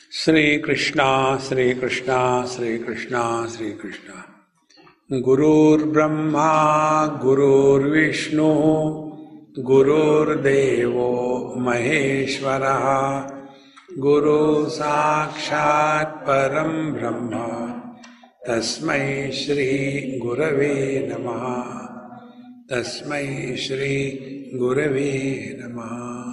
Sri Krishna, Sri Krishna, Sri Krishna, Sri Krishna. Gurur Brahma, Gurur Vishnu, Gurur Devo Maheshwara, Guru Sakshat Param Brahma, Tasmai Shri Gurave Namaha, Tasmai Shri Gurave Namaha.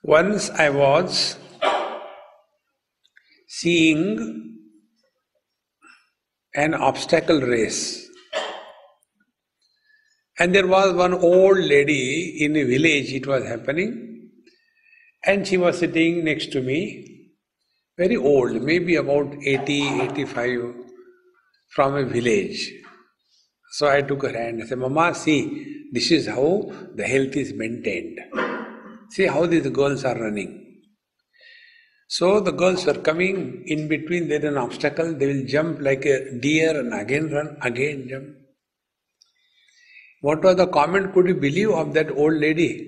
Once I was seeing an obstacle race, and there was one old lady in a village, it was happening, and she was sitting next to me, very old, maybe about 80, 85, from a village. So I took her hand and said, Mama, see, this is how the health is maintained. See how these girls are running. So the girls were coming, in between there is an obstacle, they will jump like a deer and again run, again jump. What was the comment, could you believe, of that old lady?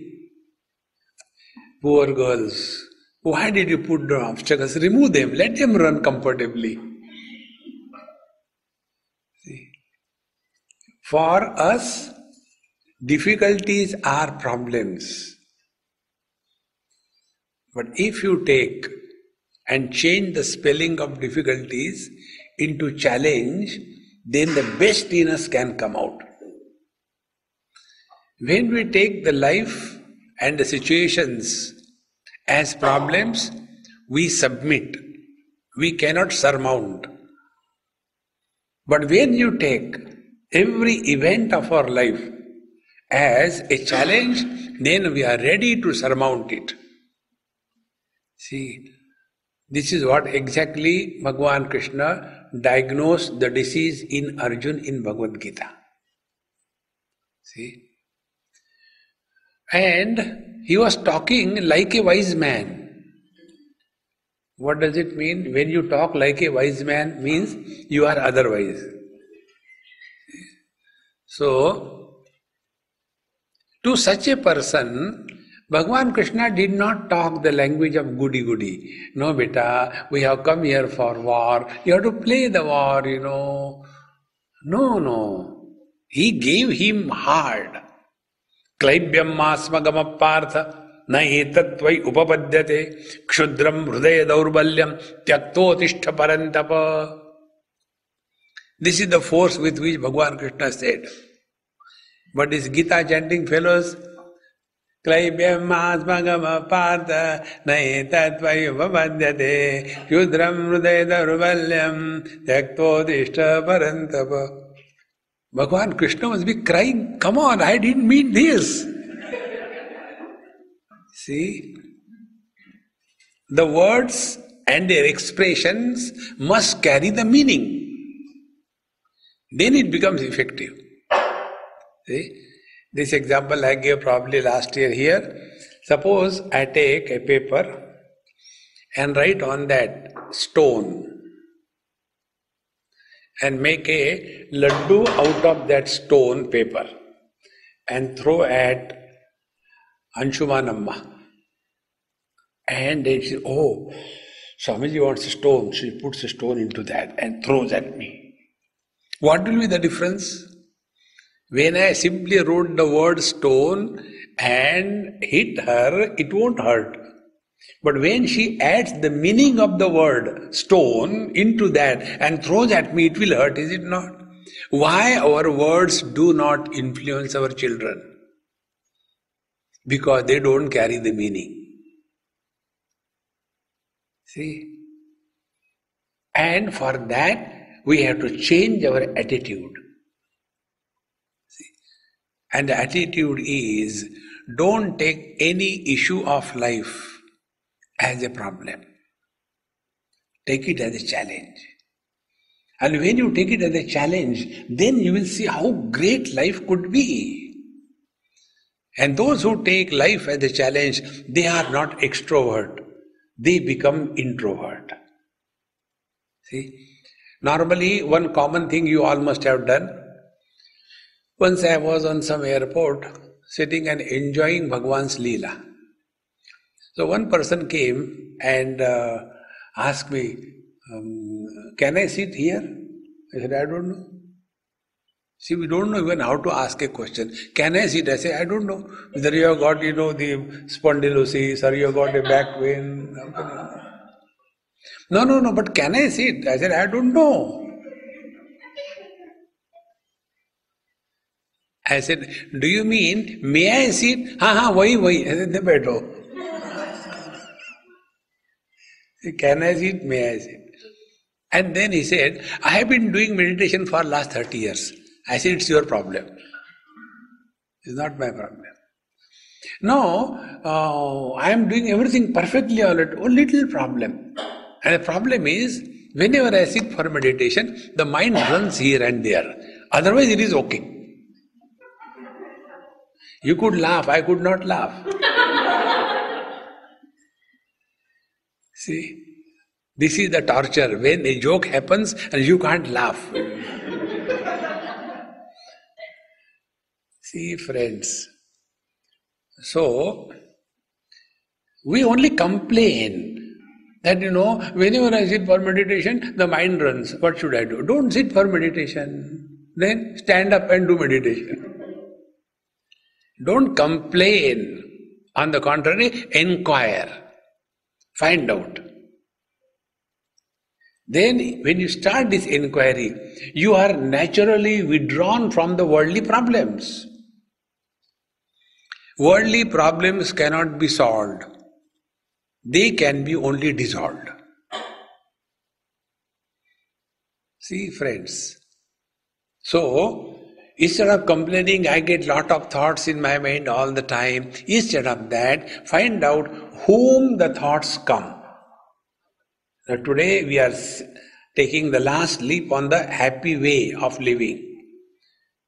Poor girls, why did you put the obstacles? Remove them, let them run comfortably. See? For us, difficulties are problems. But if you take and change the spelling of difficulties into challenge, then the best in us can come out. When we take the life and the situations as problems, we submit. We cannot surmount. But when you take every event of our life as a challenge, then we are ready to surmount it. See, this is what exactly Bhagavan Krishna diagnosed the disease in Arjuna in Bhagavad Gita. See? And he was talking like a wise man. What does it mean? When you talk like a wise man, means you are otherwise. So, to such a person, Bhagavan Krishna did not talk the language of goody-goody. No, beta, we have come here for war. You have to play the war, No. He gave him hard. Klaibyam masmagama partha na etatvai upapadyate kshudram hridaya daurbalyam tyaktotishta parantapa. This is the force with which Bhagavan Krishna said. But these Gita chanting fellows, Klaibyam asmagama partha naetatvai upapadyate kshudram hridaya daurbalyam tyaktotishta parantapa. Bhagavan Krishna must be crying, come on, I didn't mean this. See, the words and their expressions must carry the meaning. Then it becomes effective. See, this example I gave probably last year here. Suppose I take a paper and write on that stone and make a laddu out of that stone paper and throw at Anshumanamma. And they say, oh, Swamiji wants a stone. She puts a stone into that and throws at me. What will be the difference? When I simply wrote the word stone and hit her, it won't hurt. But when she adds the meaning of the word stone into that and throws at me, it will hurt, is it not? Why our words do not influence our children? Because they don't carry the meaning. See? And for that, we have to change our attitude. See? And the attitude is, don't take any issue of life as a problem. Take it as a challenge. And when you take it as a challenge, then you will see how great life could be. And those who take life as a challenge, they are not extrovert. They become introvert. See? Normally, one common thing you all must have done. Once I was on some airport, sitting and enjoying Bhagavan's Leela. So one person came and asked me, can I sit here? I said, I don't know. See, we don't know even how to ask a question. Can I sit? I say, I don't know. Whether you have got, the spondylosis or you have got a back pain. No, but can I sit? I said, I don't know. I said, do you mean, may I sit? Why? I said, "Ne baitho." Can I sit? May I sit? And then he said, I have been doing meditation for last 30 years. I said, it's your problem. It's not my problem. No, I am doing everything perfectly all right. A little problem. And the problem is, whenever I sit for meditation, the mind runs here and there. Otherwise, it is okay. You could laugh, I could not laugh. See, this is the torture when a joke happens and you can't laugh. See, friends, so we only complain that, whenever I sit for meditation, the mind runs. What should I do? Don't sit for meditation. Then stand up and do meditation. Don't complain. On the contrary, inquire. Find out. Then, when you start this inquiry, you are naturally withdrawn from the worldly problems. Worldly problems cannot be solved. They can be only dissolved. See, friends. So, instead of complaining, I get lot of thoughts in my mind all the time. Instead of that, find out whom the thoughts come. Now, today we are taking the last leap on the happy way of living.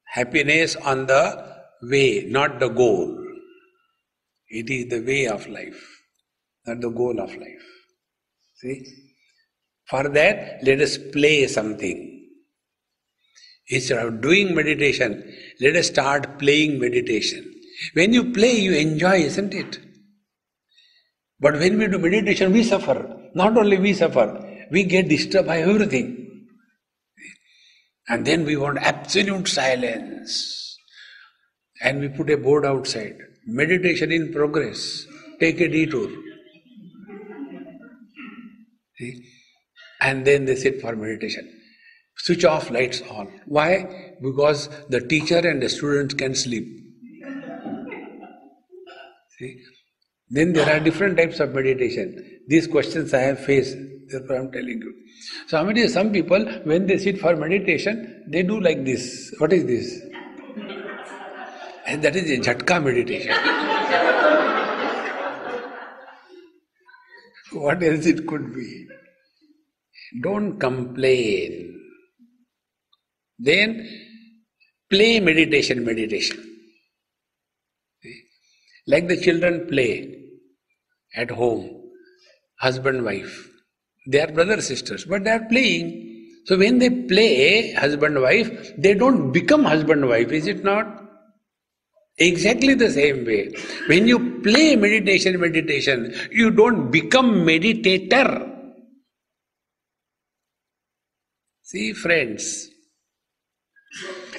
Happiness on the way, not the goal. It is the way of life, not the goal of life. See? For that, let us play something. Instead of doing meditation, let us start playing meditation. When you play, you enjoy, isn't it? But when we do meditation, we suffer. Not only we suffer, we get disturbed by everything. And then we want absolute silence. And we put a board outside. Meditation in progress. Take a detour. See? And then they sit for meditation. Switch off, lights on. Why? Because the teacher and the students can sleep. See? Then there are different types of meditation. These questions I have faced, therefore I am telling you. So, some people, when they sit for meditation, they do like this. What is this? And that is a jhatka meditation. What else it could be? Don't complain. Then play meditation. Like the children play at home, husband, wife. They are brothers, sisters, but they are playing. So when they play husband, wife, they don't become husband, wife, is it not? Exactly the same way. When you play meditation, you don't become meditator. See, friends.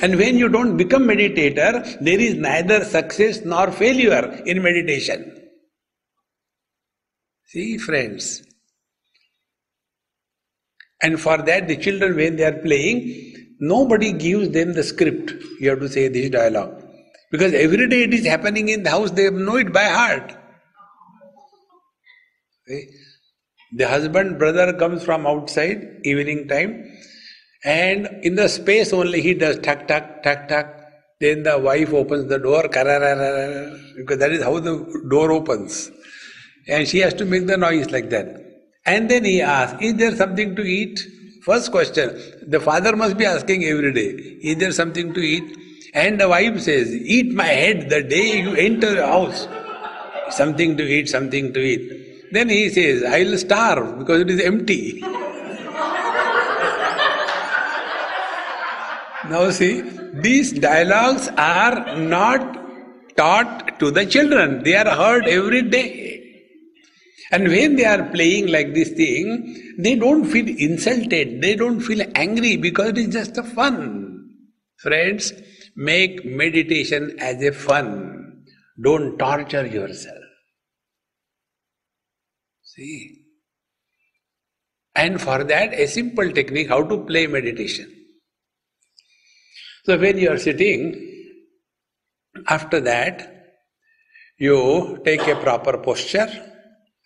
And when you don't become meditator, there is neither success nor failure in meditation. See, friends. And for that, the children, when they are playing, nobody gives them the script. You have to say this dialogue. Because every day it is happening in the house, they know it by heart. See? The husband, brother comes from outside, evening time, and in the space only he does tuck, tuck, tuck, tuck. Then the wife opens the door, because that is how the door opens. And she has to make the noise like that. And then he asks, is there something to eat? First question, the father must be asking every day, is there something to eat? And the wife says, eat my head the day you enter the house. Something to eat, something to eat. Then he says, I will starve because it is empty. Now see, these dialogues are not taught to the children. They are heard every day. And when they are playing like this thing, they don't feel insulted, they don't feel angry because it is just a fun. Friends, make meditation as a fun. Don't torture yourself. See? And for that, a simple technique how to play meditation. So when you are sitting, after that, you take a proper posture.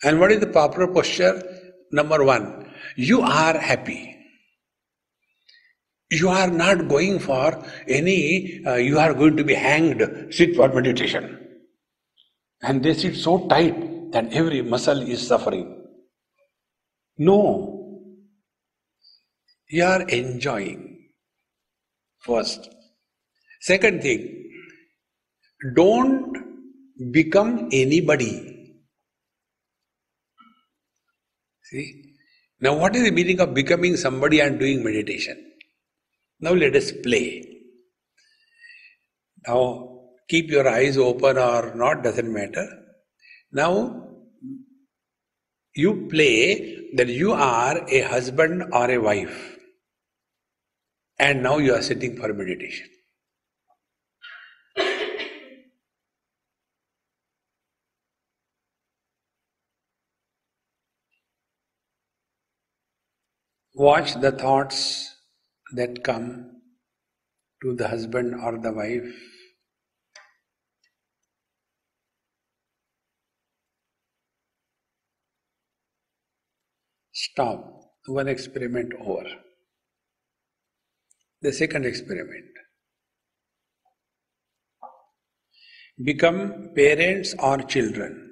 And what is the proper posture? Number one, you are happy. You are not going for any, you are going to be hanged, sit for meditation. And they sit so tight that every muscle is suffering. No. You are enjoying. First. Second thing, don't become anybody. See? Now what is the meaning of becoming somebody and doing meditation? Now let us play. Now keep your eyes open or not, doesn't matter. Now you play that you are a husband or a wife. And now you are sitting for meditation. Watch the thoughts that come to the husband or the wife. Stop. One experiment over. The second experiment. Become parents or children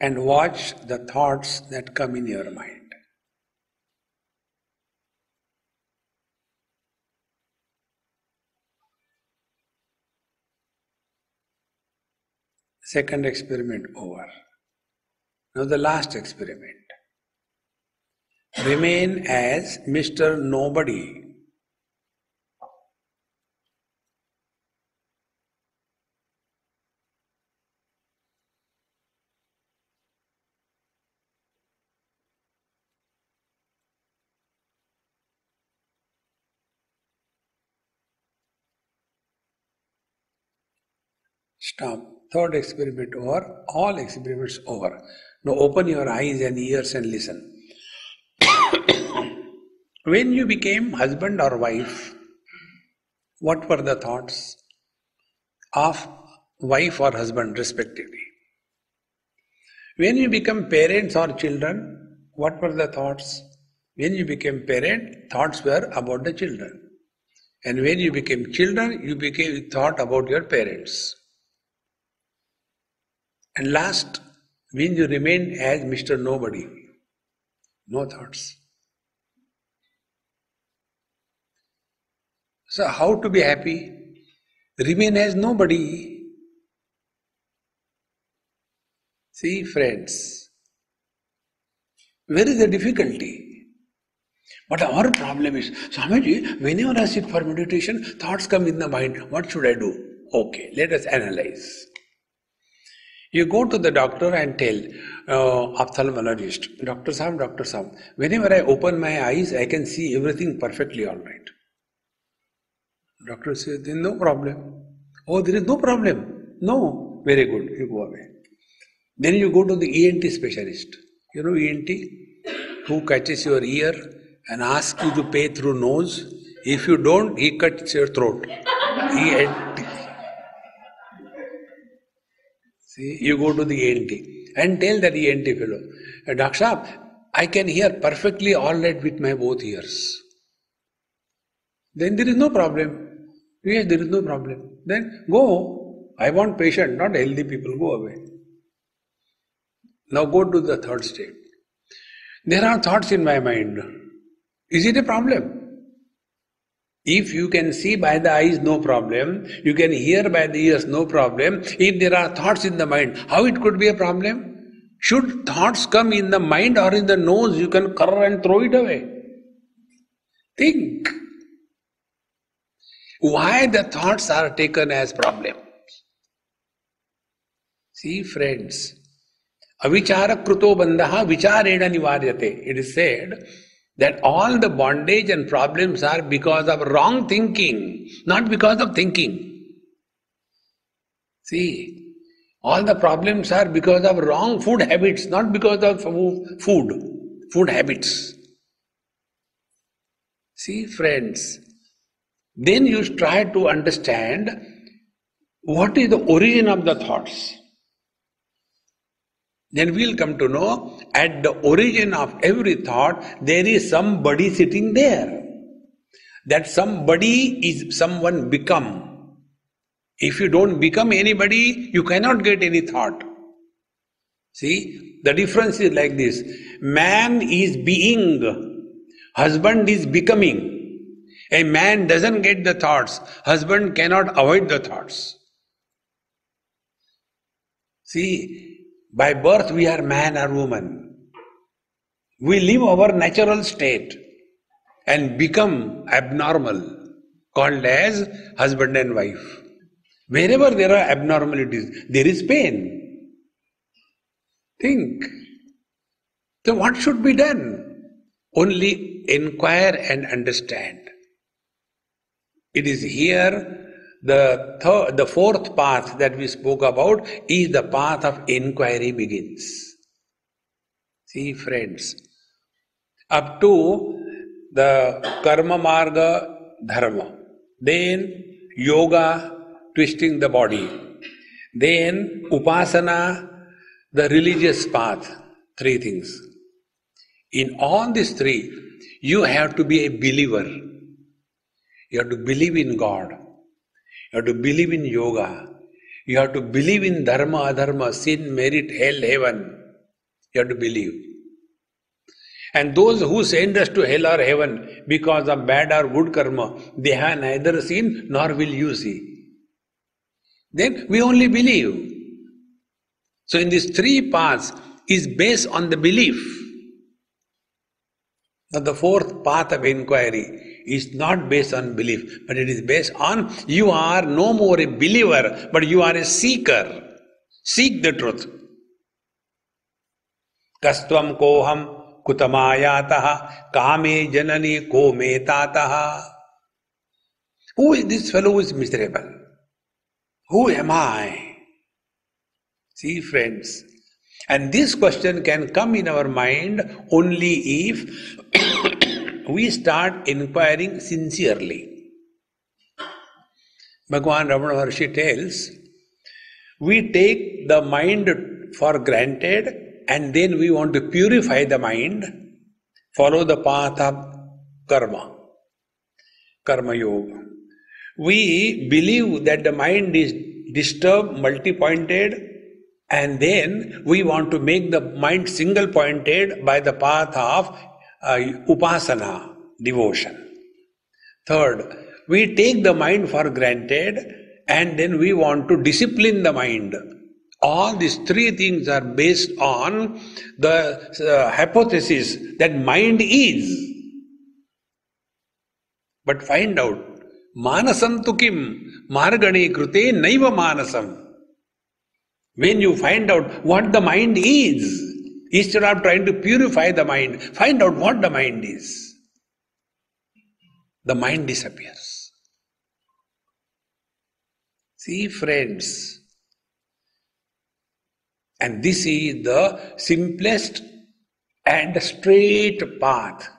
and watch the thoughts that come in your mind. Second experiment over. Now the last experiment. Remain as Mr. Nobody. Stop. Third experiment over. All experiments over. Now open your eyes and ears and listen. When you became husband or wife, what were the thoughts of wife or husband respectively? When you become parents or children, what were the thoughts? When you became parent, thoughts were about the children. And when you became children, you thought about your parents. And last, when you remained as Mr. Nobody, no thoughts. So how to be happy? Remain as nobody. See, friends, where is the difficulty? But our problem is, Swamiji, whenever I sit for meditation, thoughts come in the mind. What should I do? Okay, let us analyze. You go to the doctor and tell, ophthalmologist, Dr. Sam, whenever I open my eyes, I can see everything perfectly all right. Doctor says, there is no problem. Oh, there is no problem. No. Very good. You go away. Then you go to the ENT specialist. You know ENT? Who catches your ear and asks you to pay through nose. If you don't, he cuts your throat. ENT. See, you go to the ENT and tell that ENT fellow, Dr. Saab, I can hear perfectly all right with my both ears. Then there is no problem. Yes, there is no problem. Then go. I want patient, not healthy people. Go away. Now go to the third state. There are thoughts in my mind. Is it a problem? If you can see by the eyes, no problem. You can hear by the ears, no problem. If there are thoughts in the mind, how it could be a problem? Should thoughts come in the mind or in the nose, you can curl and throw it away. Think. Why the thoughts are taken as problems? See, friends, avichara kruto bandha vicharena nivaryate. It is said that all the bondage and problems are because of wrong thinking, not because of thinking. See, all the problems are because of wrong food habits, not because of food habits. See, friends, then you try to understand what is the origin of the thoughts. Then we'll come to know at the origin of every thought there is somebody sitting there. That somebody is someone become. If you don't become anybody, you cannot get any thought. See, the difference is like this. Man is being, husband is becoming. A man doesn't get the thoughts, husband cannot avoid the thoughts. See, by birth we are man or woman. We live our natural state and become abnormal, called as husband and wife. Wherever there are abnormalities, there is pain. Think. So what should be done? Only inquire and understand. It is here the fourth path that we spoke about is the path of inquiry begins. See, friends, up to the karma marga dharma, then yoga, twisting the body, then upasana, the religious path, three things. In all these three, you have to be a believer. You have to believe in God. You have to believe in yoga. You have to believe in dharma, adharma, sin, merit, hell, heaven. You have to believe. And those who send us to hell or heaven because of bad or good karma, they have neither seen nor will you see. Then we only believe. So in these three paths is based on the belief. Now the fourth path of inquiry is not based on belief, but it is based on you are no more a believer, but you are a seeker. Seek the truth. Kastvam koham kutamayataha kame janani ko me tataha. Who is this fellow who is miserable? Who am I? See, friends, and this question can come in our mind only if we start inquiring sincerely. Bhagavan Ramana Maharshi tells, we take the mind for granted and then we want to purify the mind, follow the path of karma, karma yoga. We believe that the mind is disturbed, multi-pointed, and then we want to make the mind single-pointed by the path of upasana, devotion. Third, we take the mind for granted and then we want to discipline the mind. All these three things are based on the hypothesis that mind is. But find out, manasam tu kim, margane krute naiva manasam. When you find out what the mind is, instead of trying to purify the mind, find out what the mind is. The mind disappears. See, friends, and this is the simplest and straight path.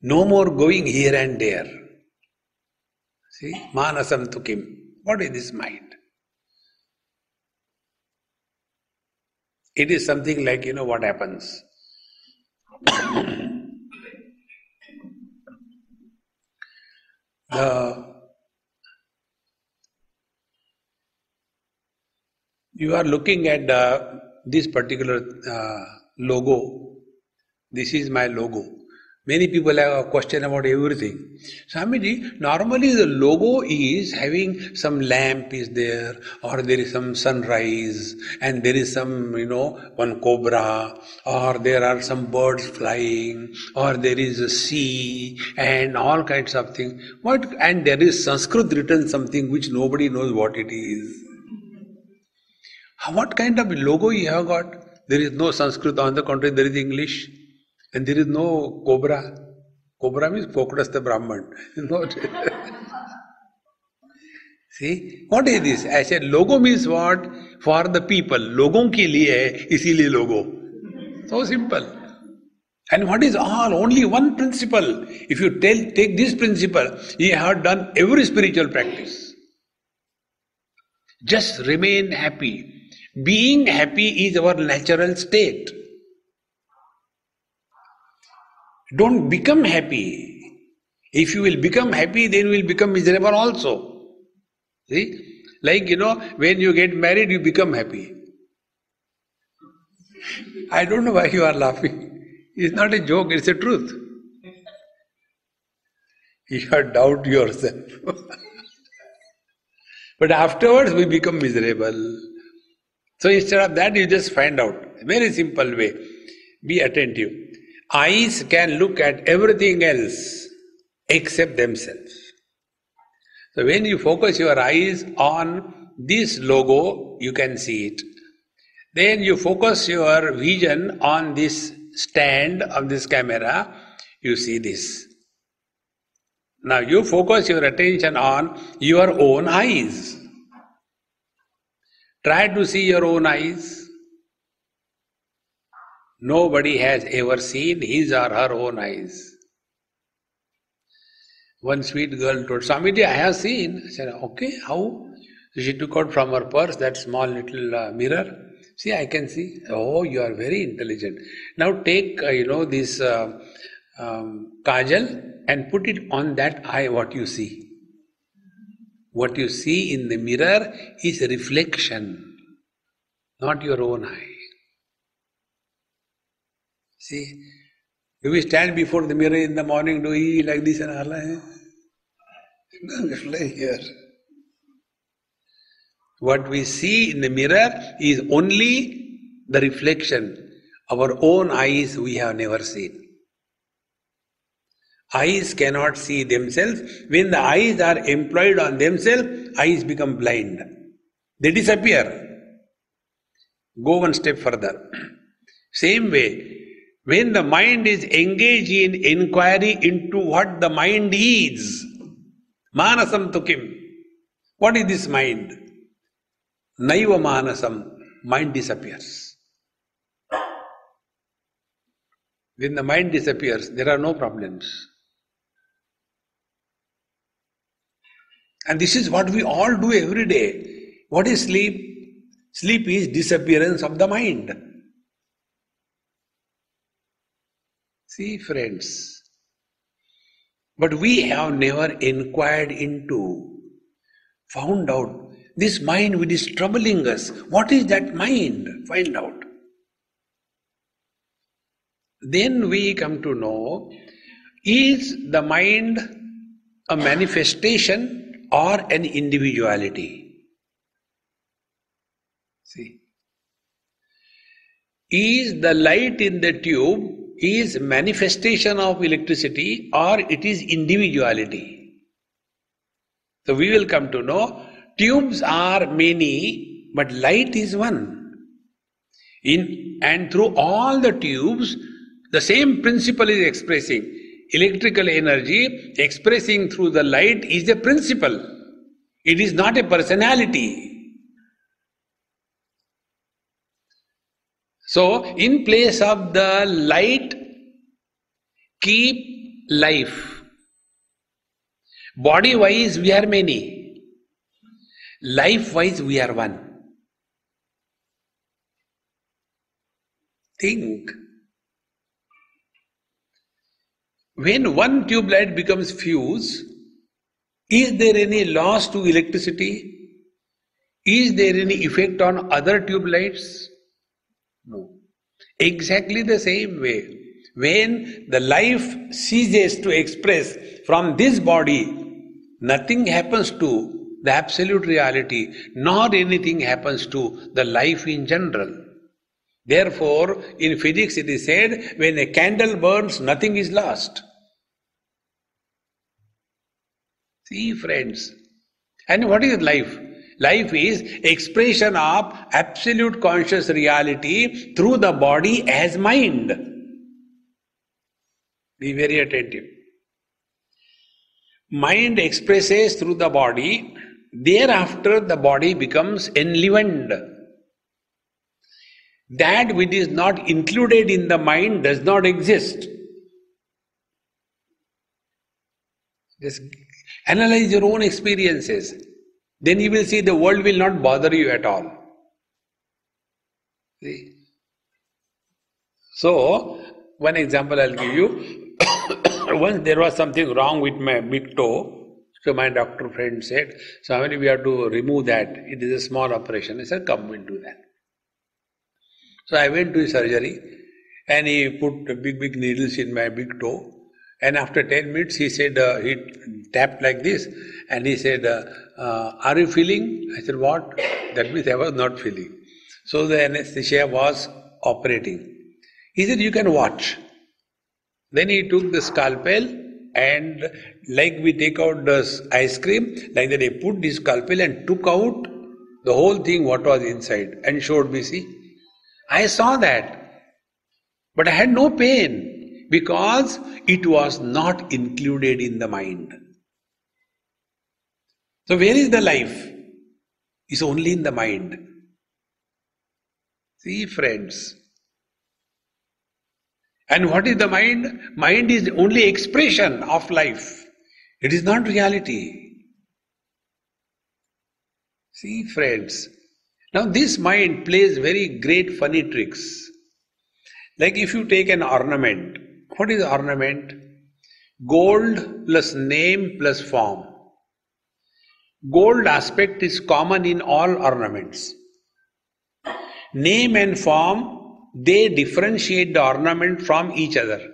No more going here and there. See, manasam tu kim. What is this mind? It is something like, what happens. You are looking at this particular logo. This is my logo. Many people have a question about everything. Swamiji, normally the logo is having some lamp is there, or there is some sunrise, and there is some, one cobra, or there are some birds flying, or there is a sea, and all kinds of things. And there is Sanskrit written something which nobody knows what it is. What kind of logo you have got? There is no Sanskrit, on the contrary, there is English. And there is no cobra. Cobra means Pokrasta Brahman. No. See, what is this? I said, logo means what? For the people. Logon ke liye hai, isiliye logo. So simple. And what is all? Only one principle. If you take this principle, you have done every spiritual practice. Just remain happy. Being happy is our natural state. Don't become happy. If you will become happy, then you will become miserable also. See? Like, when you get married, you become happy. I don't know why you are laughing. It's not a joke, it's a truth. You doubt yourself. But afterwards, we become miserable. So instead of that, you just find out. Very simple way. Be attentive. Eyes can look at everything else except themselves. So when you focus your eyes on this logo, you can see it. Then you focus your vision on this stand of this camera, you see this. Now you focus your attention on your own eyes. Try to see your own eyes. Nobody has ever seen his or her own eyes. One sweet girl told, Swamiji, I have seen. I said, okay, how? So she took out from her purse that small little mirror. See, I can see. Oh, you are very intelligent. Now take, this kajal and put it on that eye, what you see. What you see in the mirror is a reflection, not your own eye. See, do we stand before the mirror in the morning, do we like this and all? Here. What we see in the mirror is only the reflection. Our own eyes we have never seen. Eyes cannot see themselves. When the eyes are employed on themselves, eyes become blind. They disappear. Go one step further. Same way, when the mind is engaged in inquiry into what the mind is, manasam tukim. What is this mind? Naiva manasam. Mind disappears. When the mind disappears, there are no problems. And this is what we all do every day. What is sleep? Sleep is disappearance of the mind. See, friends, but we have never inquired into, found out, this mind which is troubling us. What is that mind? Find out. Then we come to know, is the mind a manifestation or an individuality? See. Is the light in the tube is manifestation of electricity or it is individuality? So we will come to know, tubes are many, but light is one. And through all the tubes, the same principle is expressing. Electrical energy expressing through the light is a principle. It is not a personality. So, in place of the light, keep life. Body-wise, we are many. Life-wise, we are one. Think. When one tube light becomes fuse, is there any loss to electricity? Is there any effect on other tube lights? No. Exactly the same way. When the life ceases to express from this body, nothing happens to the absolute reality, nor anything happens to the life in general. Therefore, in physics it is said, when a candle burns, nothing is lost. See, friends. And what is life? Life is expression of absolute conscious reality through the body as mind. Be very attentive. Mind expresses through the body, thereafter the body becomes enlivened. That which is not included in the mind does not exist. Just analyze your own experiences. Then you will see the world will not bother you at all. See? So, one example I'll give you. Once there was something wrong with my big toe. So my doctor friend said, Swami, we have to remove that. It is a small operation. I said, come, we'll do that. So I went to his surgery and he put big needles in my big toe. And after 10 minutes, he said, he tapped like this and he said, are you feeling? I said, what? That means I was not feeling. So the anesthesia was operating. He said, you can watch. Then he took the scalpel and like we take out the ice cream, like that he put the scalpel and took out the whole thing what was inside and showed me, see. I saw that. But I had no pain. Because it was not included in the mind. So where is the life? It's only in the mind. See, friends. And what is the mind? Mind is only expression of life. It is not reality. See, friends. Now this mind plays very great funny tricks. Like if you take an ornament. What is ornament? Gold plus name plus form. Gold aspect is common in all ornaments. Name and form, they differentiate the ornament from each other.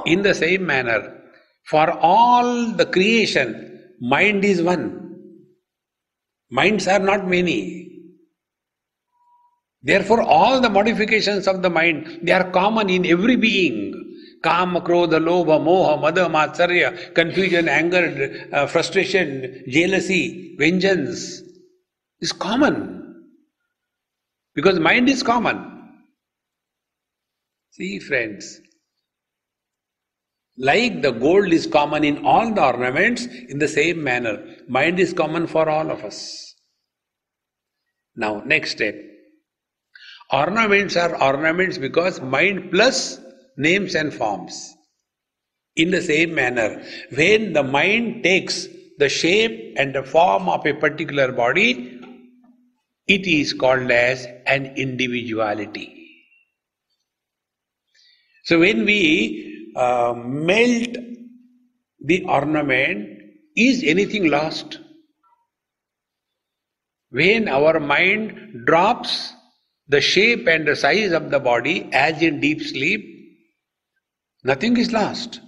In the same manner, for all the creation, mind is one. Minds are not many. Therefore, all the modifications of the mind, they are common in every being. Kama, krodha, lobha, moha, mada, matsarya, confusion, anger, frustration, jealousy, vengeance is common. Because mind is common. See, friends, like the gold is common in all the ornaments, in the same manner, mind is common for all of us. Now, next step. Ornaments are ornaments because mind plus names and forms. In the same manner, when the mind takes the shape and the form of a particular body, it is called as an individuality. So when we melt the ornament, is anything lost? When our mind drops the shape and the size of the body as in deep sleep, nothing is lost.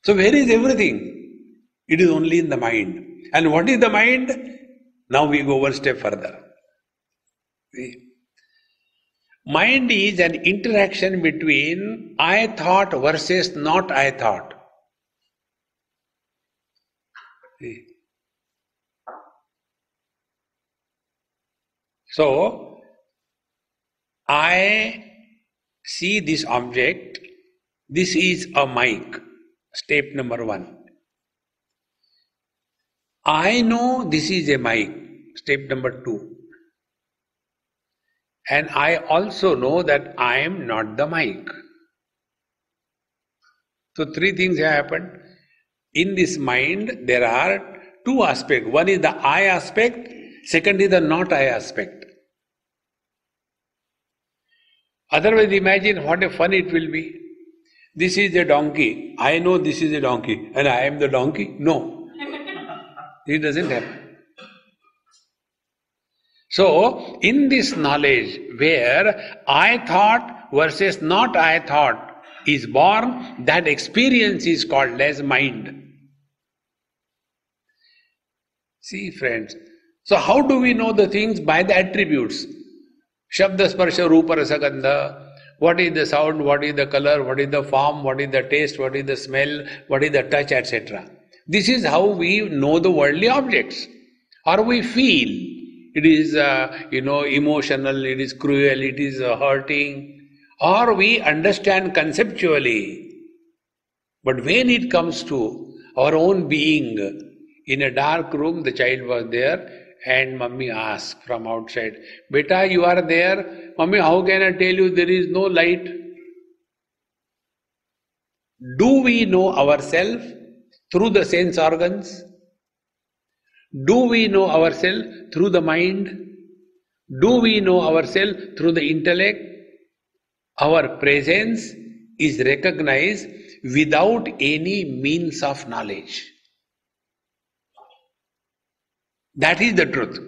So where is everything? It is only in the mind. And what is the mind? Now we go one step further. See? Mind is an interaction between I thought versus not I thought. See? So, I see this object, this is a mic, step number 1. I know this is a mic, step number 2. And I also know that I am not the mic. So 3 things have happened. In this mind, there are 2 aspects. One is the I aspect, second is the not I aspect. Otherwise, imagine what a fun it will be. This is a donkey. I know this is a donkey and I am the donkey. No. It doesn't happen. So, in this knowledge where I thought versus not I thought is born, that experience is called as mind. See, friends. So, how do we know the things? By the attributes. Shabda, sparsha, rupa, rasa, gandha. What is the sound, what is the color, what is the form, what is the taste, what is the smell, what is the touch, etc. This is how we know the worldly objects. Or we feel it is, emotional, it is cruel, it is hurting. Or we understand conceptually. But when it comes to our own being, in a dark room, the child was there, and mummy asked from outside, Beta, you are there? Mummy, how can I tell you there is no light? Do we know ourselves through the sense organs? Do we know ourselves through the mind? Do we know ourselves through the intellect? Our presence is recognized without any means of knowledge. That is the truth.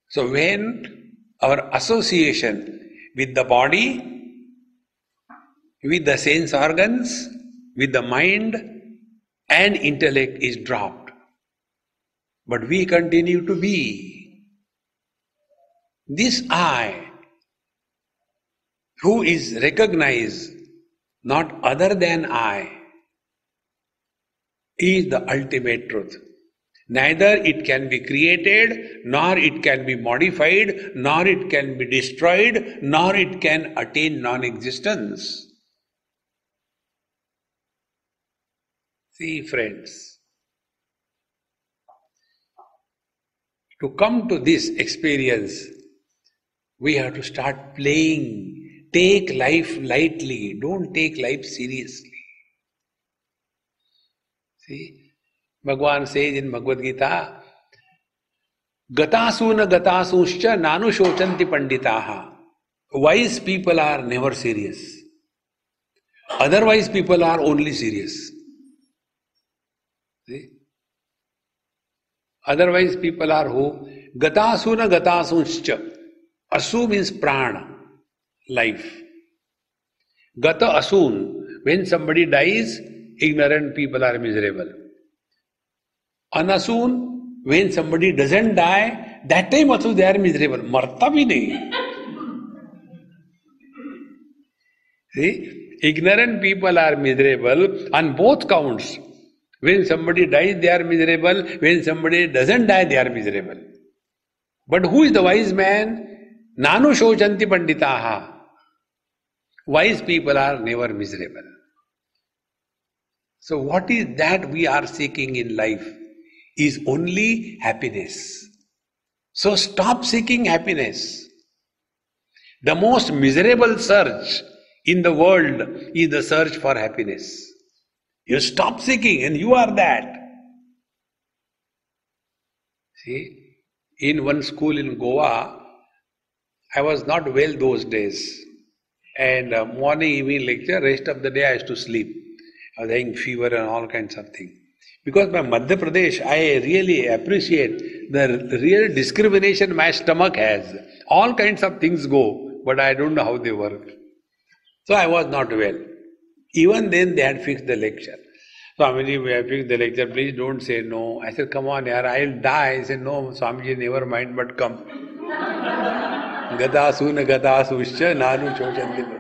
So when our association with the body, with the sense organs, with the mind and intellect is dropped, but we continue to be, this I, who is recognized not other than I, is the ultimate truth. Neither it can be created, nor it can be modified, nor it can be destroyed, nor it can attain non-existence. See, friends, to come to this experience, we have to start playing. Take life lightly. Don't take life seriously. See, Bhagavan says in Bhagavad Gita, Gatasuna gatasuscha nanu shochanti panditaha. Wise people are never serious. Otherwise people are only serious. See? Otherwise people are who? Gatasuna gatasuscha. Asu means prana, life. Gata asun, when somebody dies, ignorant people are miserable. Anasun, when somebody doesn't die, that time also they are miserable. Marta bhi nahi. See, ignorant people are miserable on both counts. When somebody dies, they are miserable. When somebody doesn't die, they are miserable. But who is the wise man? Nanu shochanti panditaha. Wise people are never miserable. So what is that we are seeking in life is only happiness. So stop seeking happiness. The most miserable search in the world is the search for happiness. You stop seeking and you are that. See, in one school in Goa, I was not well those days. And morning, evening lecture, rest of the day I used to sleep. I was having fever and all kinds of things. Because my Madhya Pradesh, I really appreciate the real discrimination my stomach has. All kinds of things go, but I don't know how they work. So I was not well. Even then they had fixed the lecture. Swamiji, we have fixed the lecture, please don't say no. I said, come on, yaar, I'll die. He said, no, Swamiji, never mind, but come. Gatasuna gatasuscha nanu chochanti.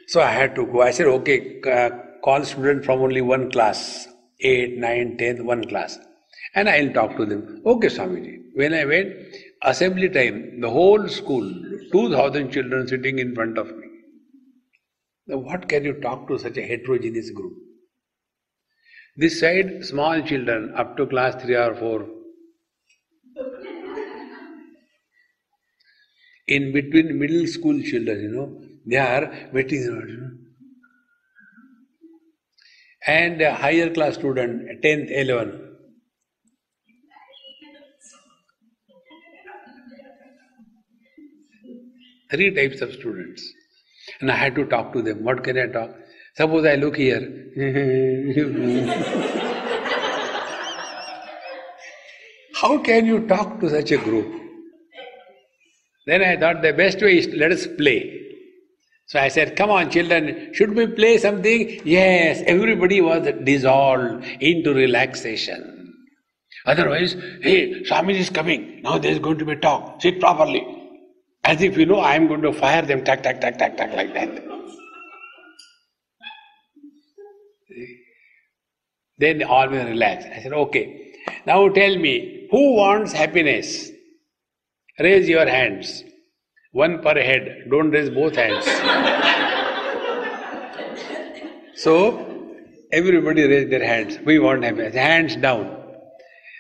So I had to go. I said, okay, call student from only one class, 8, 9, 10, one class. And I'll talk to them. Okay, Swamiji. When I went, assembly time, the whole school, 2,000 children sitting in front of me. Now what can you talk to such a heterogeneous group? This side, small children up to class 3 or 4. In between middle school children, they are waiting. And a higher class student, 10th, 11. Three types of students. And I had to talk to them. What can I talk? Suppose I look here. How can you talk to such a group? Then I thought the best way is let us play. So I said, come on children, should we play something? Yes, everybody was dissolved into relaxation. Otherwise, hey, Swami is coming, now there is going to be talk, sit properly. As if I am going to fire them, tack, tack, tack, tack, tack, like that. Then all will relax. I said, okay. Now tell me, who wants happiness? Raise your hands. One per head. Don't raise both hands. So, everybody raise their hands. We want happiness. Hands down.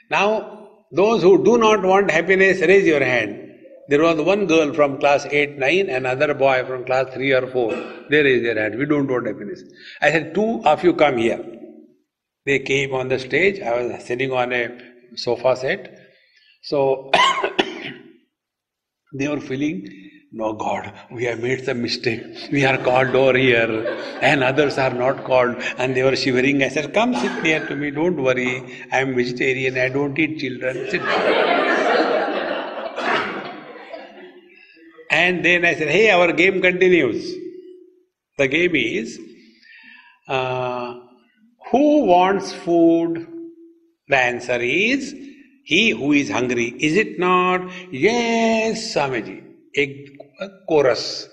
Now, those who do not want happiness, raise your hand. There was one girl from class 8, 9, and another boy from class 3 or 4. They raised their hand. We don't want happiness. I said, two of you come here. They came on the stage. I was sitting on a sofa set. So, they were feeling, no God, we have made some mistake. We are called over here and others are not called. And they were shivering. I said, come sit near to me, don't worry. I am vegetarian, I don't eat children. Sit down. And then I said, hey, our game continues. The game is, who wants food? The answer is, he who is hungry. Is it not? Yes, Swamiji. A chorus.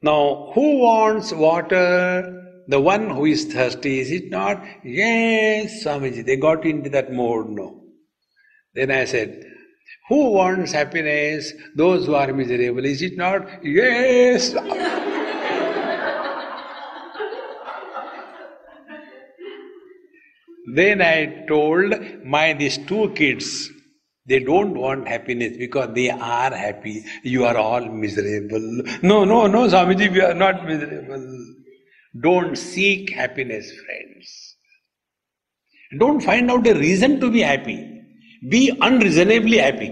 Now, who wants water? The one who is thirsty. Is it not? Yes, Swamiji. They got into that mode now. Then I said, who wants happiness? Those who are miserable. Is it not? Yes. Then I told these two kids, they don't want happiness because they are happy. You are all miserable. No, Swamiji, we are not miserable. Don't seek happiness, friends. Don't find out a reason to be happy. Be unreasonably happy.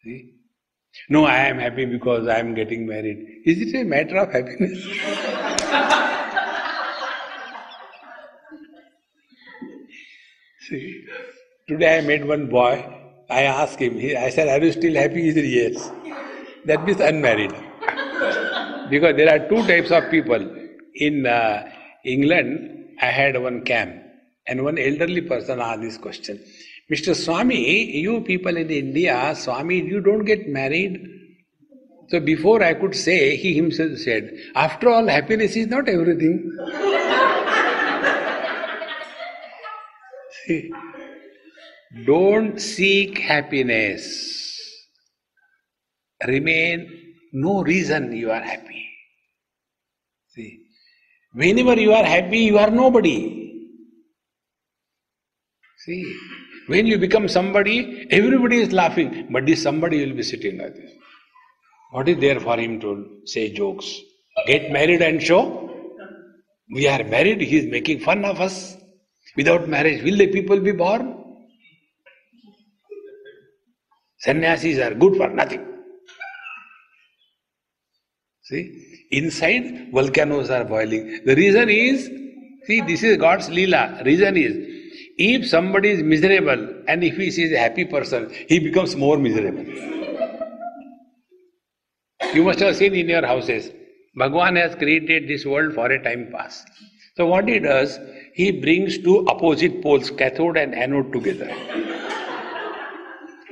See? No, I am happy because I am getting married. Is it a matter of happiness? See, today I met one boy. I asked him, I said, are you still happy? He said, yes. That means unmarried. Because there are two types of people. In England, I had one camp. And one elderly person asked this question. Mr. Swami, you people in India, Swami, you don't get married. So before I could say, he himself said, after all, happiness is not everything. See, don't seek happiness. Remain no reason you are happy. See, whenever you are happy, you are nobody. See, when you become somebody, everybody is laughing, but this somebody will be sitting like this. What is there for him to say jokes? Get married and show? We are married, he is making fun of us. Without marriage, will the people be born? Sannyasis are good for nothing. See, inside volcanoes are boiling. The reason is, see, this is God's Leela. Reason is, if somebody is miserable and if he sees a happy person, he becomes more miserable. You must have seen in your houses, Bhagavan has created this world for a time pass. So what he does, he brings two opposite poles, cathode and anode together.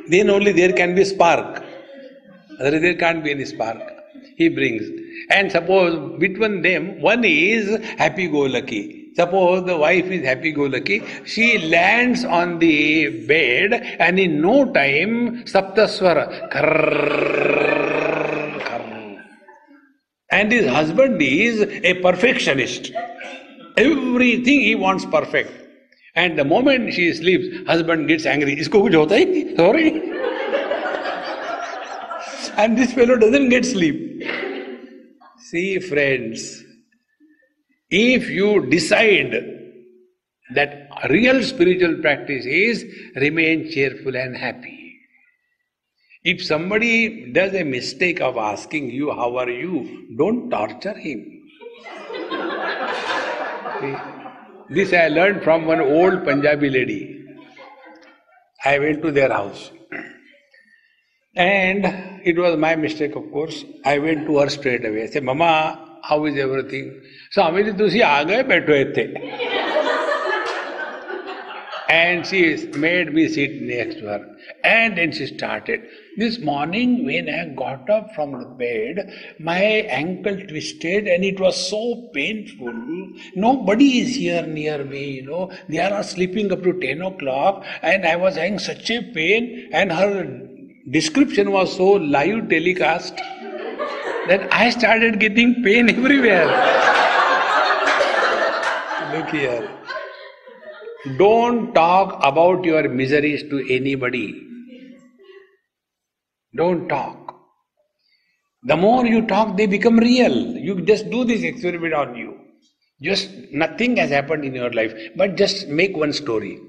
Then only there can be spark. Otherwise there can't be any spark. He brings. And suppose between them, one is happy-go-lucky. Suppose the wife is happy-go-lucky, she lands on the bed and in no time, Saptaswara, karrrr, karrrr. And his husband is a perfectionist. Everything he wants perfect. And the moment she sleeps, husband gets angry. Isko kuch hota hi nahi? Sorry. And this fellow doesn't get sleep. See, friends, if you decide that real spiritual practice is remain cheerful and happy. If somebody does a mistake of asking you, how are you? Don't torture him. See, this I learned from one old Punjabi lady. I went to their house. And it was my mistake, of course. I went to her straight away. I said, Mama, how is everything? Swami ji, tusi aa gaye, baitho itthe. And she made me sit next to her. And then she started. This morning when I got up from the bed, my ankle twisted and it was so painful. Nobody is here near me, They are all sleeping up to 10 o'clock and I was having such a pain and her description was so live telecast that I started getting pain everywhere. Look here. Don't talk about your miseries to anybody. Don't talk. The more you talk, they become real. You just do this experiment on you. Just nothing has happened in your life, but just make one story.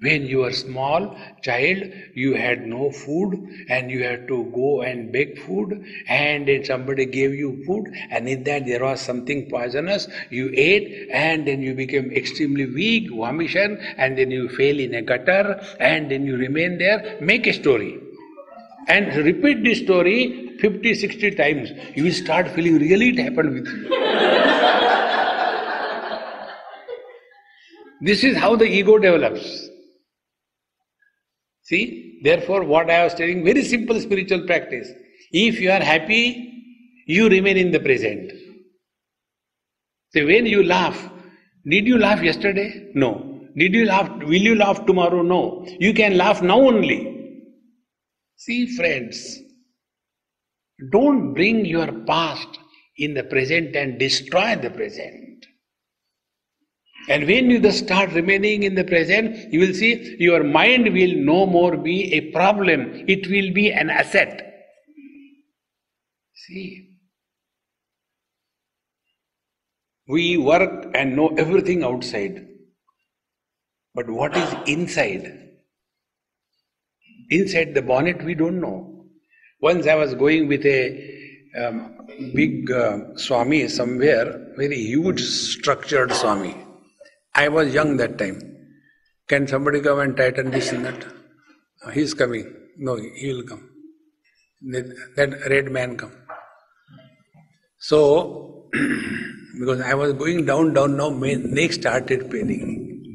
When you were small child, you had no food and you had to go and beg food, and then somebody gave you food and in that there was something poisonous. You ate and then you became extremely weak, vomition, and then you fell in a gutter and then you remain there. Make a story and repeat this story 50, 60 times. You will start feeling really it happened with you. This is how the ego develops. See, therefore what I was telling, very simple spiritual practice. If you are happy, you remain in the present. See, when you laugh, did you laugh yesterday? No. Did you laugh? Will you laugh tomorrow? No. You can laugh now only. See, friends, don't bring your past in the present and destroy the present. And when you just start remaining in the present, you will see your mind will no more be a problem. It will be an asset. See, we work and know everything outside. But what is inside? Inside the bonnet we don't know. Once I was going with a big Swami somewhere, very huge structured Swami. I was young that time. Can somebody come and tighten this and that? He's coming. No, he will come. That red man come. So, because I was going down, now my neck started paining.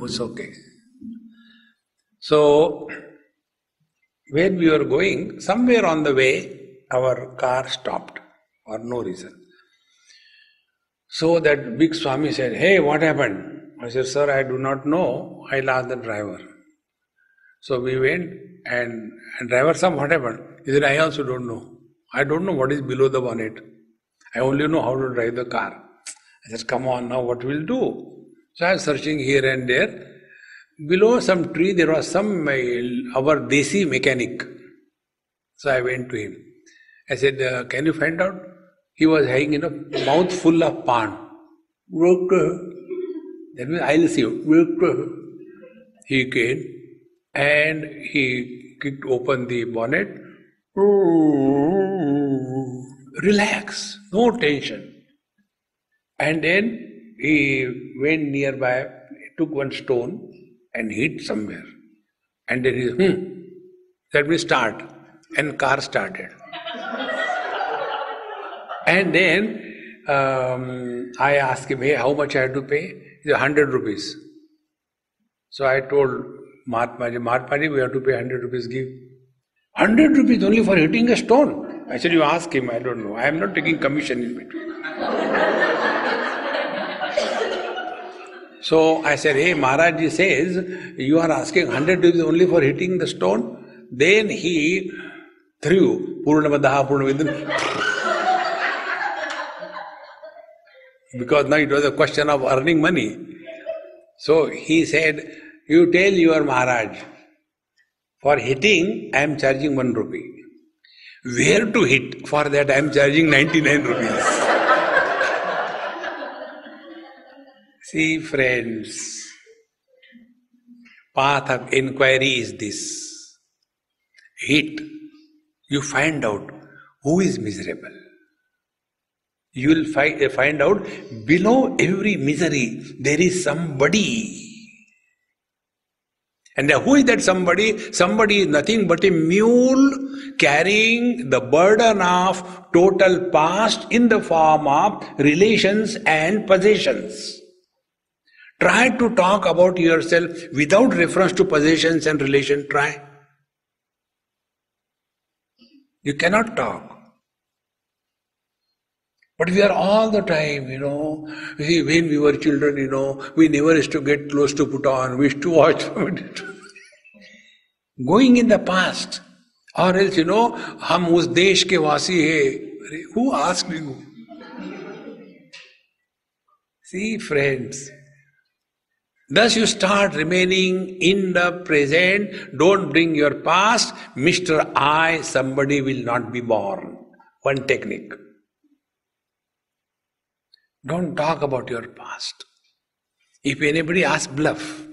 It's okay. So, when we were going, somewhere on the way, our car stopped for no reason. So that big Swami said, "Hey, what happened?" I said, "Sir, I do not know. I'll ask the driver." So we went and driver, what happened? He said, "I also don't know. I don't know what is below the bonnet. I only know how to drive the car." I said, "Come on now, what we'll do?" So I was searching here and there. Below some tree there was some our desi mechanic. So I went to him. I said, "Can you find out?" He was having a mouth full of pan. That means, "I'll see you." He came and he kicked open the bonnet. Relax, no tension. And then he went nearby, took one stone and hit somewhere. And then he said, "Let me start." And car started. And then I asked him, "Hey, how much I have to pay?" He said, 100 rupees. So I told Mahatmaji, we have to pay 100 rupees, give. 100 rupees only for hitting a stone? I said, "You ask him, I don't know. I am not taking commission in between." So I said, "Hey, Maharajji says, you are asking 100 rupees only for hitting the stone?" Then he threw Purnamadaha Purnamidam. Because now it was a question of earning money. So he said, "You tell your Maharaj, for hitting I am charging 1 rupee. Where to hit? For that I am charging 99 rupees. See, friends, path of inquiry is this. Hit. You find out who is miserable. You will find out below every misery there is somebody. And who is that somebody? Somebody is nothing but a mule carrying the burden of total past in the form of relations and possessions. Try to talk about yourself without reference to possessions and relation. Try. You cannot talk. But we are all the time, when we were children, we never used to get close to put on, we used to watch. Going in the past, or else, हम उस देश के वासी हैं. Who asked you? See, friends, thus you start remaining in the present. Don't bring your past. Mr. I, somebody will not be born. One technique. Don't talk about your past. If anybody asks, bluff.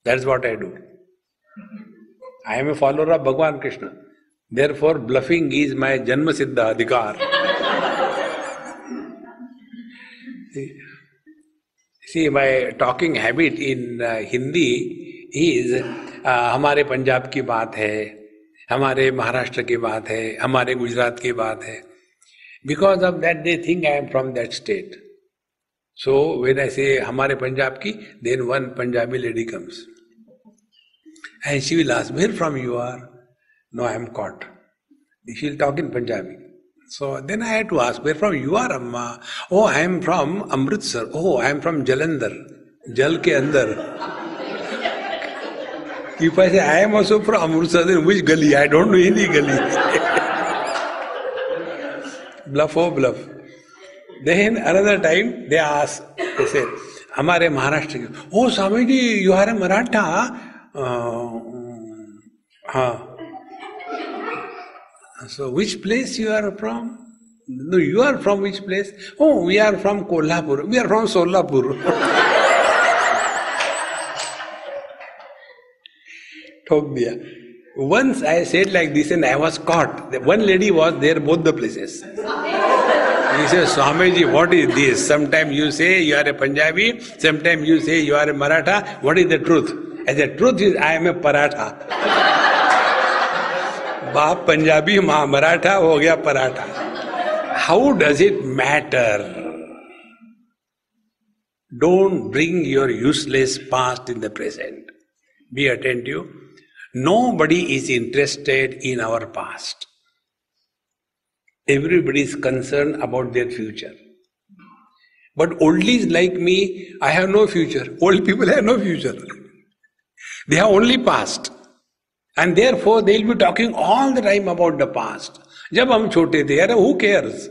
That's what I do. I am a follower of Bhagavan Krishna. Therefore, bluffing is my Janma Siddha Adhikar. See, my talking habit in Hindi is हमारे पंजाब की बात है, हमारे महाराष्ट्र की बात है, हमारे गुजरात की बात है. Because of that, they think I am from that state. So, when I say हमारे पंजाब की, then one Punjabi lady comes. And she will ask, where from you are? No, I am caught. She will talk in Punjabi. So then I had to ask, where from you are, Amma? Oh, I am from Amritsar. Oh, I am from Jalandhar. Jal ke andar. If I say, I am also from Amritsar, then which gali? I don't know any gali. Bluff, oh bluff. Then another time they ask, they say, हमारे महाराष्ट्र के. Oh, Swami ji, you are a Maratha. So which place you are from? No, you are from which place? Oh, we are from Kolhapur. We are from Solapur. Thok diya. Once I said like this and I was caught. One lady was there, both the places. He says, Swamiji, what is this? Sometimes you say you are a Punjabi, sometimes you say you are a Maratha. What is the truth? And the truth is, I am a Paratha. Baap Punjabi, maa Maratha, ho gaya Paratha. How does it matter? Don't bring your useless past in the present. Be attentive. Nobody is interested in our past. Everybody is concerned about their future. But oldies like me, I have no future. Old people have no future. They have only past. And therefore they will be talking all the time about the past. Jab hum chote the, who cares?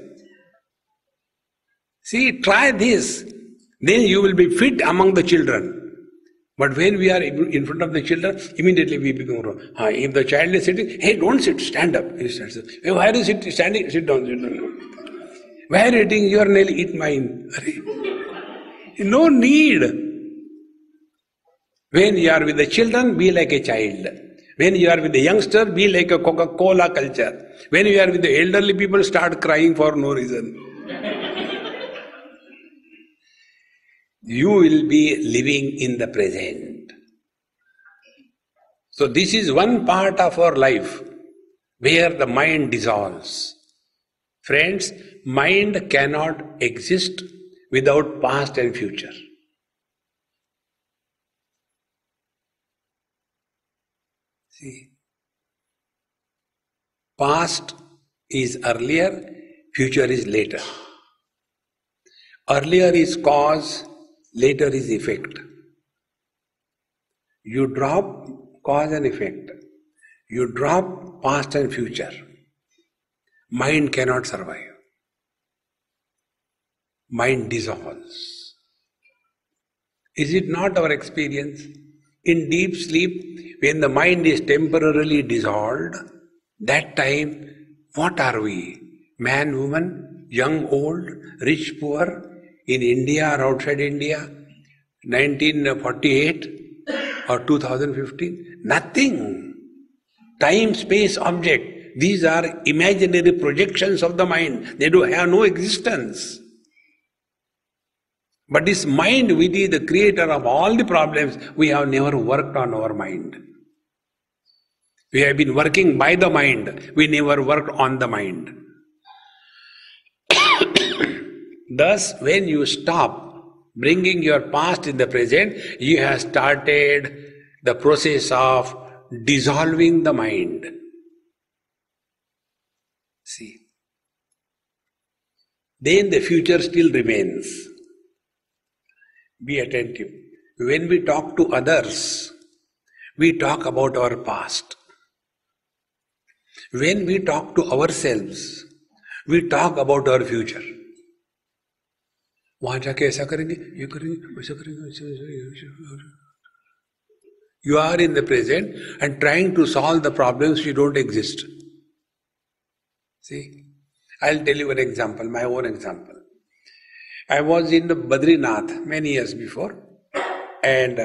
See, try this. Then you will be fit among the children. But when we are in front of the children, immediately we become wrong. If the child is sitting, hey, don't sit, stand up. He stands up. Hey, why are you standing? Sit down, sit down. Why are you eating your nail? Eat mine. No need. When you are with the children, be like a child. When you are with the youngster, be like a Coca-Cola culture. When you are with the elderly people, start crying for no reason. You will be living in the present. So this is one part of our life where the mind dissolves. Friends, mind cannot exist without past and future. See, past is earlier, future is later. Earlier is cause, later is effect. You drop cause and effect. You drop past and future. Mind cannot survive. Mind dissolves. Is it not our experience? In deep sleep, when the mind is temporarily dissolved, that time, what are we? Man, woman, young, old, rich, poor, in India or outside India, 1948 or 2015? Nothing. Time, space, object. These are imaginary projections of the mind. They do have no existence. But this mind, which is the creator of all the problems, we have never worked on our mind. We have been working by the mind. We never worked on the mind. Thus, when you stop bringing your past in the present, you have started the process of dissolving the mind. See. Then the future still remains. Be attentive. When we talk to others, we talk about our past. When we talk to ourselves, we talk about our future. वहां जाके ऐसा करेंगे, ये करेंगे, वैसा करेंगे. You are in the present and trying to solve the problems which don't exist. See, I'll tell you an example, my own example. I was in Badrinath many years before, and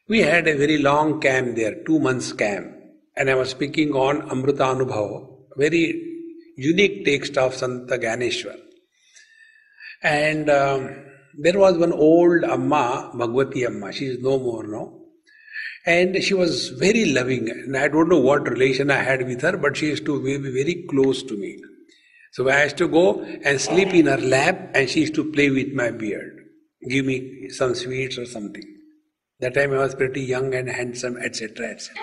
we had a very long camp there, 2 months camp, and I was speaking on Amrita Anubhava, very unique text of Santa Gyaneshwar. And there was one old Amma, Bhagwati Amma, she is no more now. And she was very loving, and I don't know what relation I had with her, but she used to be very close to me. So I used to go and sleep in her lap, and she used to play with my beard, give me some sweets or something. That time I was pretty young and handsome, etc., etc.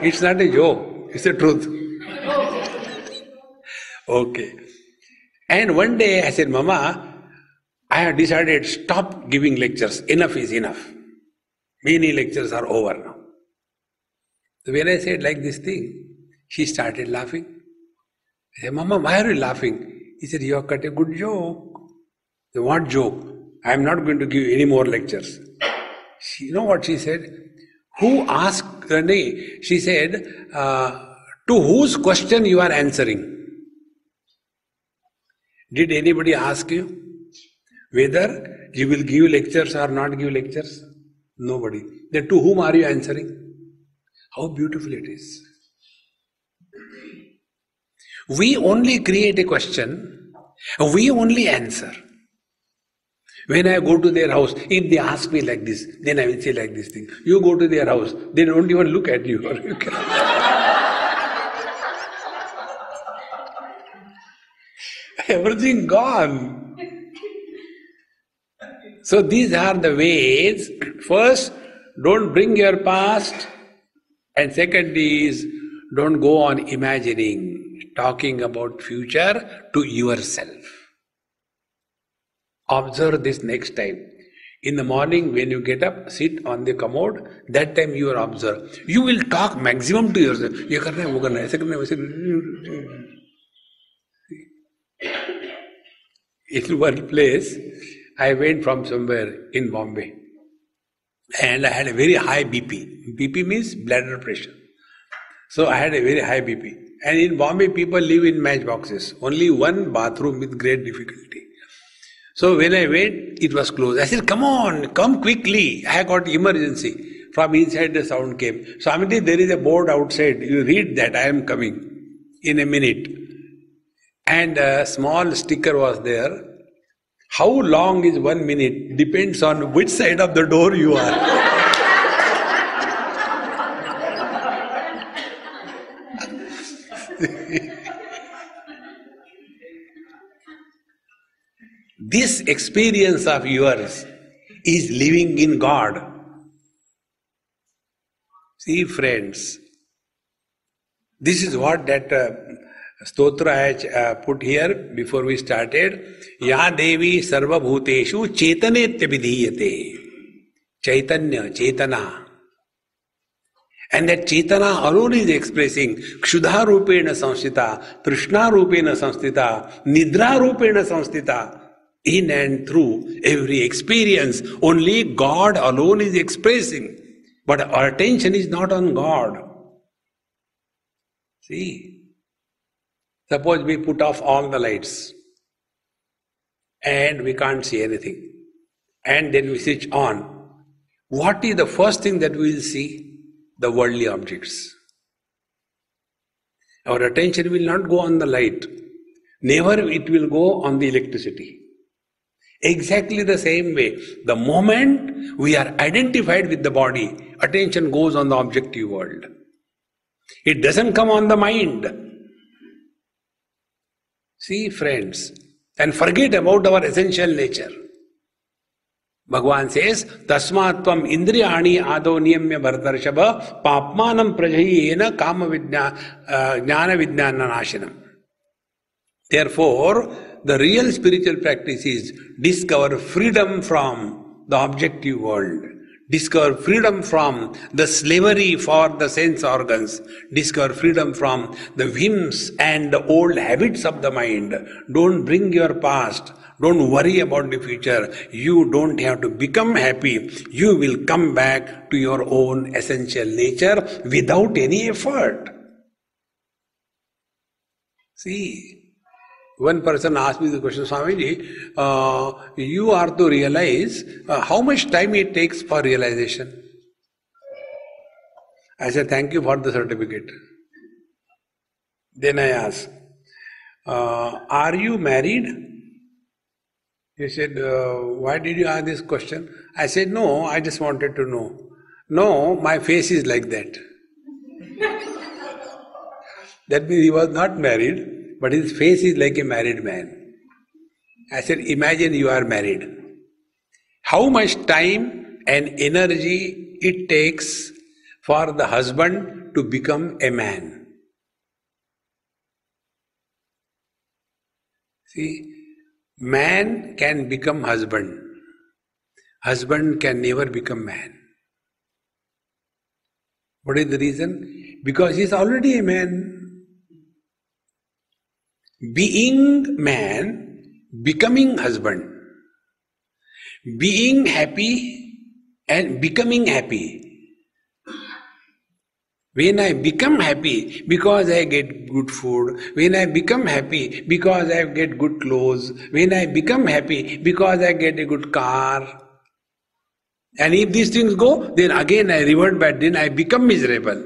It's not a joke, it's the truth. Okay. And one day I said, Mama, I have decided stop giving lectures. Enough is enough. Many lectures are over now. So when I said like this thing, she started laughing. I said, Mama, why are you laughing? He said, you have cut a good joke. I said, what joke? I am not going to give any more lectures. You know what she said? Who asked? She said, to whose question you are answering? Did anybody ask you whether you will give lectures or not give lectures? Nobody. Then to whom are you answering? How beautiful it is. We only create a question, we only answer. When I go to their house, if they ask me like this, then I will say like this thing. You go to their house, they don't even look at you. Everything gone. So these are the ways. First, don't bring your past. And second is, don't go on imagining, talking about future to yourself. Observe this next time. In the morning when you get up, sit on the commode, that time you are observe. You will talk maximum to yourself. ये करना है, वो करना है, ऐसे करना है, वैसे करना है. In one place, I went from somewhere in Bombay, and I had a very high BP. BP means bladder pressure. So I had a very high BP. And in Bombay, people live in matchboxes. Only one bathroom with great difficulty. So when I went, it was closed. I said, come on, come quickly. I got emergency. From inside the sound came. Swamiji, there is a board outside. You read that, I am coming in a minute. And a small sticker was there. How long is 1 minute? Depends on which side of the door you are. This experience of yours is living in God. See, friends, this is what that stotra I put here before we started. Ya Devi Sarva Bhuteshu Chetanetya Vidhiyate. Chaitanya, Chetana. And that Chetana alone is expressing Kshudha Rupena Samstita, Trishna Rupena Samstita, Nidra Rupena Samstita. In and through every experience, only God alone is expressing. But our attention is not on God. See, suppose we put off all the lights and we can't see anything. And then we switch on. What is the first thing that we will see? The worldly objects. Our attention will not go on the light. Never it will go on the electricity. Exactly the same way, the moment we are identified with the body, attention goes on the objective world. It doesn't come on the mind. See, friends, and forget about our essential nature. Bhagavan says, Tasmatvam indriyani ado niyamya bharatarshava papmanam prajayena kama jnana vijnana nashinam. Therefore, the real spiritual practice is discover freedom from the objective world. Discover freedom from the slavery for the sense organs. Discover freedom from the whims and the old habits of the mind. Don't bring your past. Don't worry about the future. You don't have to become happy. You will come back to your own essential nature without any effort. See, one person asked me the question, Swamiji, you are to realize how much time it takes for realization. I said, thank you for the certificate. Then I asked, are you married? He said, why did you ask this question? I said, no, I just wanted to know. No, my face is like that. That means he was not married, but his face is like a married man. I said, imagine you are married. How much time and energy it takes for the husband to become a man? See, man can become husband. Husband can never become man. What is the reason? Because he is already a man. Being man, becoming husband. Being happy and becoming happy. When I become happy because I get good food, when I become happy because I get good clothes, when I become happy because I get a good car, and if these things go, then again I revert back, then I become miserable.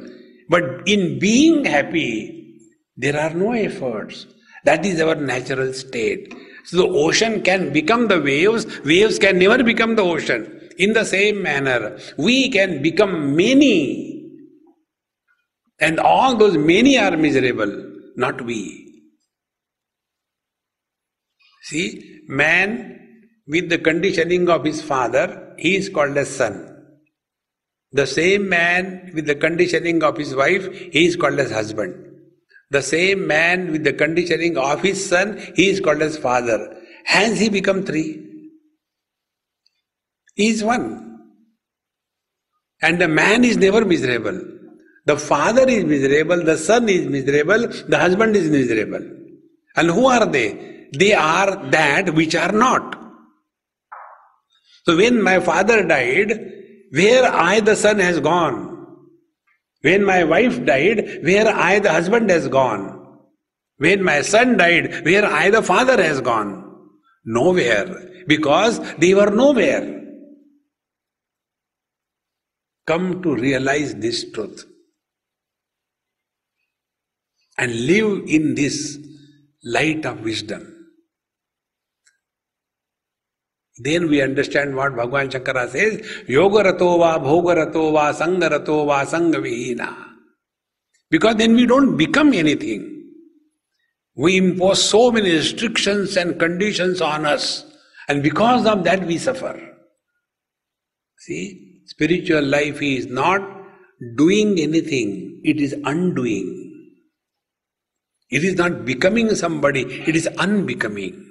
But in being happy, there are no efforts. That is our natural state. So the ocean can become the waves, waves can never become the ocean. In the same manner, we can become many. And all those many are miserable, not we. See, man with the conditioning of his father, he is called as son. The same man with the conditioning of his wife, he is called as husband. The same man with the conditioning of his son, he is called as father. Has he become three? He is one. And the man is never miserable. The father is miserable, the son is miserable, the husband is miserable. And who are they? They are that which are not. So when my father died, where I the son has gone. When my wife died, where I the husband has gone. When my son died, where I the father has gone. Nowhere. Because they were nowhere. Come to realize this truth. And live in this light of wisdom. Then we understand what Bhagavan Shankara says, Yoga rato va, bhoga rato va, sangha rato va, sangha vihina. Because then we don't become anything. We impose so many restrictions and conditions on us, and because of that we suffer. See, spiritual life is not doing anything, it is undoing. It is not becoming somebody, it is unbecoming.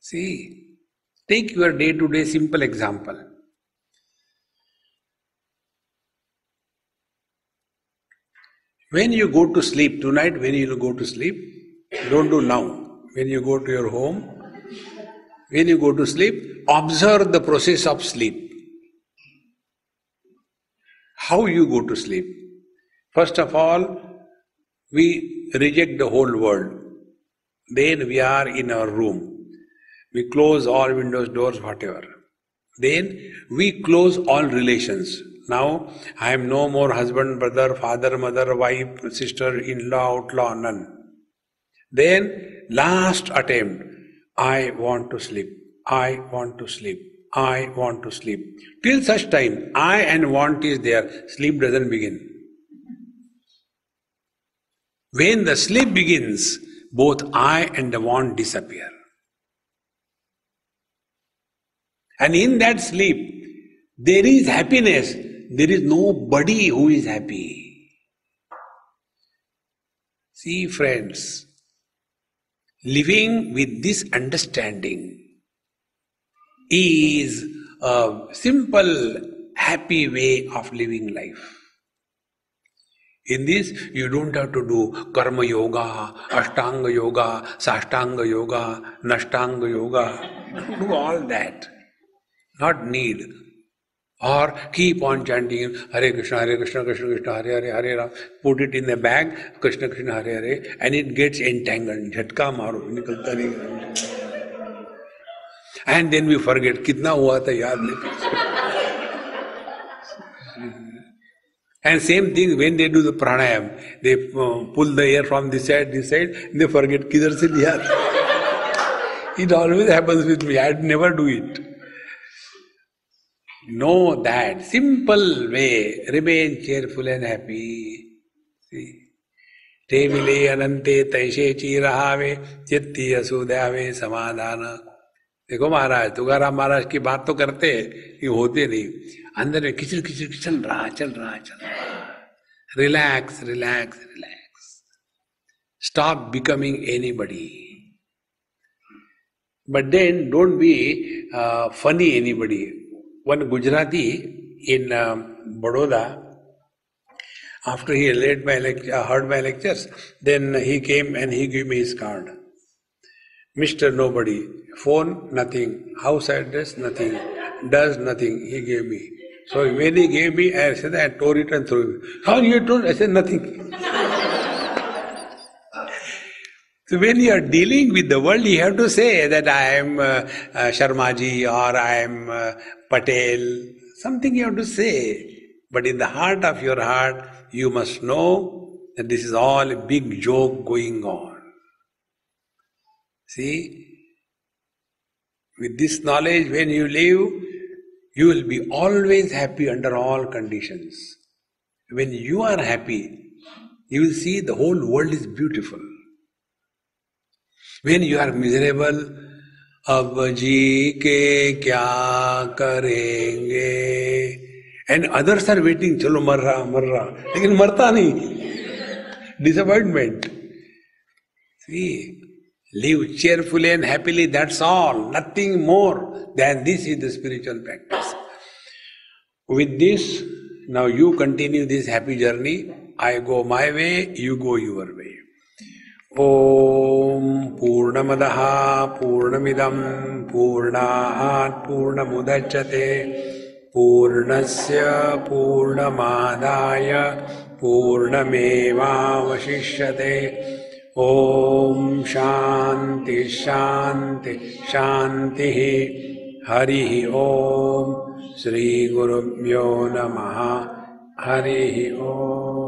See, take your day-to-day simple example. When you go to sleep, tonight when you go to sleep, don't do now. When you go to your home, when you go to sleep, observe the process of sleep. How you go to sleep? First of all, we reject the whole world. Then we are in our room. We close all windows, doors, whatever. Then we close all relations. Now, I am no more husband, brother, father, mother, wife, sister, in-law, outlaw, none. Then, last attempt, I want to sleep, I want to sleep, I want to sleep. Till such time, I and want is there, sleep doesn't begin. When the sleep begins, both I and the want disappear. And in that sleep, there is happiness. There is nobody who is happy. See, friends, living with this understanding is a simple, happy way of living life. In this, you don't have to do karma yoga, ashtanga yoga, sashtanga yoga, nashtanga yoga. You don't do all that. Not need. Or keep on chanting Hare Krishna, Krishna Krishna, Hare Hare, Hare Ram. Put it in the bag, Krishna Krishna, Hare Hare, and it gets entangled. Jhatka maro, nikalta nahi. And then we forget, kitna hua tha yaad nahi. And same thing when they do the pranayam, they pull the air from this side, they forget kidhar se liya. It always happens with me. I'd never do it. Know that simple way, remain cheerful and happy. See, te mile anante taishe chirahave chitti asudave samadhana. देखो महाराज, तुकाराम महाराज की बात तो करते ये होते नहीं, अंदर में किचल किचल चल रहा. Relax relax relax. Stop becoming anybody. But then don't be funny anybody. One Gujarati in Baroda, after he heard my lectures, then he came and he gave me his card. Mr. Nobody, phone, nothing, house address, nothing, does nothing, he gave me. So when he gave me, I said, I tore it and threw it. How you told? I said, nothing. So when you are dealing with the world, you have to say that I am Sharmaji or I am Patel. Something you have to say. But in the heart of your heart, you must know that this is all a big joke going on. See, with this knowledge, when you live, you will be always happy under all conditions. When you are happy, you will see the whole world is beautiful. When you are miserable, ab ji ke kya karenge, and others are waiting, chalo mar raha, lekin marta nahi. Disappointment. See, live cheerfully and happily, that's all. Nothing more than this is the spiritual practice. With this, now you continue this happy journey. I go my way, you go your way. Om Purnamadaha Purnamidam Purnahat Purnamudachyate Purnasya Purnamadaya Purnameva Vashishyate. Om Shanti Shanti Shanti Hari Om Shri Gurubhyo Namaha Hari Om.